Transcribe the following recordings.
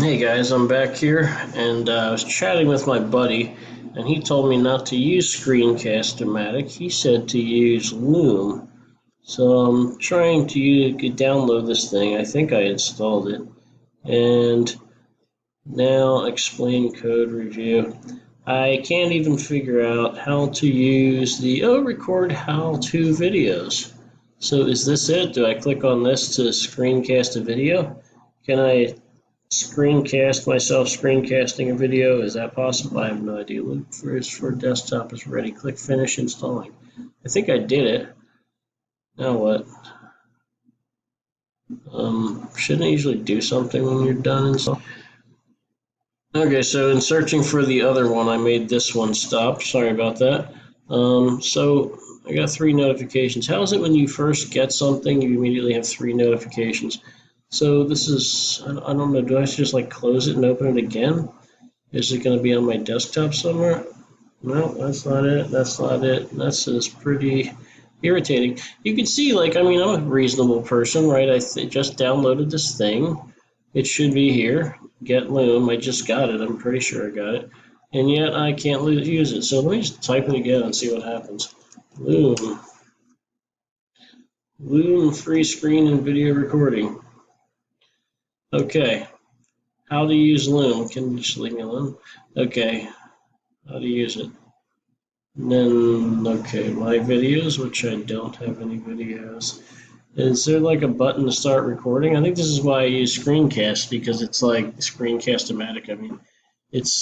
Hey guys, I'm back here, and I was chatting with my buddy, and he told me not to use Screencast-O-Matic. He said to use Loom. So I'm trying to download this thing. I think I installed it. And now explain code review. I can't even figure out how to use the record how-to videos. So is this it? Do I click on this to screencast a video? Can I screencast myself screencasting a video? Is that possible? I have no idea. Look for desktop is ready. Click finish installing. I think I did it. Now what? Shouldn't it usually do something when you're done installing? Okay, so in searching for the other one, I made this one stop. Sorry about that. So I got 3 notifications. How is it when you first get something, you immediately have 3 notifications? So this is, I don't know, do I just like close it and open it again? Is it going to be on my desktop somewhere? No, that's not it. That's not it. That's just pretty irritating. You can see, like, I mean, I'm a reasonable person, right? I just downloaded this thing. It should be here. Get Loom. I just got it. I'm pretty sure I got it. And yet I can't use it. So let me just type it again and see what happens. Loom. Loom free screen and video recording. Okay. How to use Loom. Can you just leave me alone? Okay. How to use it. And then, okay, my videos, which I don't have any videos. Is there like a button to start recording? I think this is why I use Screencast, because it's like Screencast-O-Matic. I mean, it's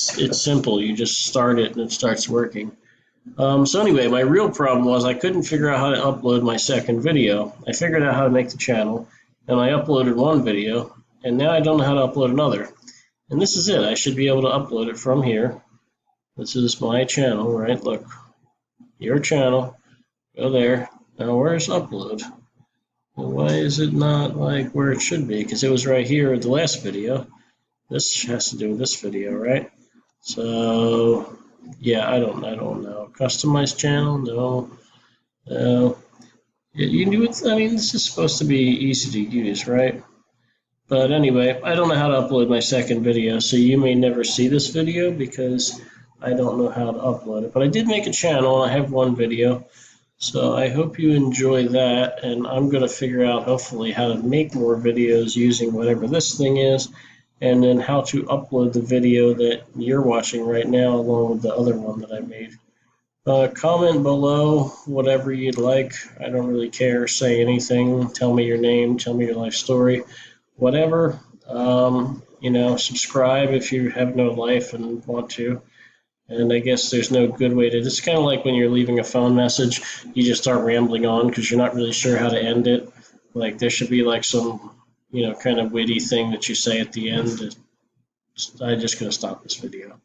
simple. You just start it and it starts working. So anyway, my real problem was I couldn't figure out how to upload my second video. I figured out how to make the channel, and I uploaded one video, and now I don't know how to upload another. And this is it. I should be able to upload it from here. This is my channel, right? Look, your channel. Go there. Now where's upload? Well, why is it not like where it should be? Because it was right here in the last video. This has to do with this video, right? So yeah, I don't know. Customize channel? No. No. You do it. I mean, this is supposed to be easy to use, right? But anyway, I don't know how to upload my second video, so you may never see this video because I don't know how to upload it. But I did make a channel, and I have one video. So I hope you enjoy that, and I'm going to figure out, hopefully, how to make more videos using whatever this thing is, and then how to upload the video that you're watching right now along with the other one that I made. Comment below whatever you'd like. I don't really care. Say anything. Tell me your name. Tell me your life story. Whatever. Subscribe if you have no life and want to. And I guess there's no good way to, it's kind of like when you're leaving a phone message, you just start rambling on because you're not really sure how to end it. Like there should be like some, kind of witty thing that you say at the end. I'm just going to stop this video.